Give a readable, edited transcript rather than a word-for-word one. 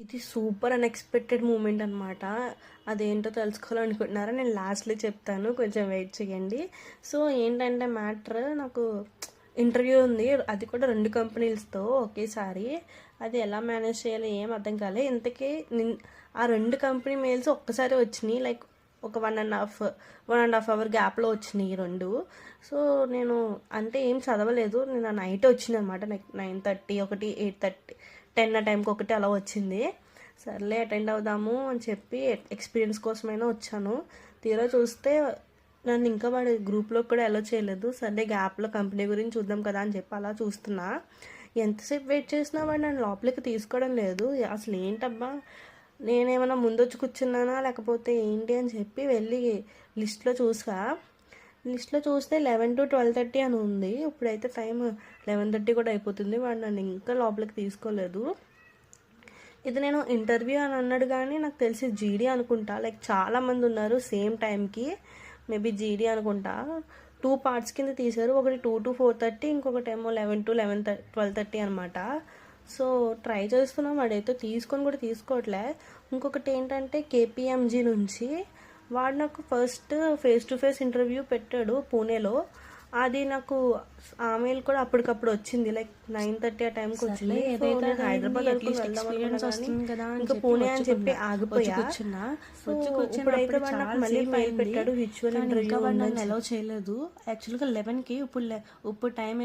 ఇది super unexpected moment అనమాట. అదేంటో తెలుసుకోవాలనుకుంటున్నారా? నేను లాస్ట్‌లో చెప్తాను. కొంచెం వెయిట్ చేయండి. సో, ఏంటంటే మ్యాటర్ నాకు ఇంటర్వ్యూ ఉంది. అది కూడా 2 కంపెనీస్‌తో ఒకేసారి. అది ఎలా మేనేజ్ చేయాలో ఏం అర్థం కాలే. ఇంతకీ ఆ 2 కంపెనీ మెయిల్స్ ఒక్కసారే వచ్చినియి. లైక్ ఒక 1 ½ అవర్ గ్యాప్‌లో వచ్చినియి 2. సో, నేను అంటే ఏం చదవలేదు. నేను నైటే వచ్చిందనమాట. లైక్ 9:30, 1, 8:30, 10 ఆ టైంకి ఒకటి అలా వచ్చింది. సర్లే అటెండ్ అవుదాము అని చెప్పి ఎక్స్పీరియన్స్ కోసమైనా వచ్చాను. తీరా చూస్తే నన్ను ఇంకా వాడు గ్రూప్లో కూడా అలో చేయలేదు. సర్లే గ్యాప్లో కంపెనీ గురించి చూద్దాం కదా అని చెప్పి అలా చూస్తున్నా. ఎంతసేపు వెయిట్ చేసినా వాడు నన్ను లోపలికి తీసుకోవడం లేదు. అసలు ఏంటబ్బా, నేనేమైనా ముందొచ్చి కూర్చున్నానా లేకపోతే ఏంటి అని చెప్పి వెళ్ళి లిస్ట్లో చూస్తే 11 to 12:30 అని ఉంది. ఇప్పుడైతే టైం 11:30 కూడా అయిపోతుంది. వాడు నన్ను ఇంకా లోపలికి తీసుకోలేదు. ఇది నేను ఇంటర్వ్యూ అని అన్నాడు కానీ నాకు తెలిసి జీడీ అనుకుంటా. లైక్ చాలామంది ఉన్నారు సేమ్ టైంకి. మేబీ జీడీ అనుకుంటా. 2 పార్ట్స్ కింద తీశారు. ఒకటి 2 to 4:30, ఇంకొకటేమో 11 to 12:30 అనమాట. సో ట్రై చేస్తున్నాం. వాడైతే తీసుకొని కూడా తీసుకోవట్లే. ఇంకొకటి ఏంటంటే కేపీఎంజీ నుంచి వాడు నాకు first face to face interview పెట్టాడు పూణేలో. అది నాకు ఆ మెయిల్ కూడా అప్పటికప్పుడు వచ్చింది. లైక్ 9:30 ఆ టైంకి వచ్చింది. హైదరాబాద్ వస్తుంది కదా ఇంకా పూణే అని చెప్పి ఆగిపోయా. సో ఇప్పుడైతే వాడు నాకు మళ్ళీ మెయిల్ పెట్టాడు విర్చువల్ ఇంటర్వ్యూ అలౌ చేయలేదు. యాక్చువల్గా 11కి ఇప్పుడు టైం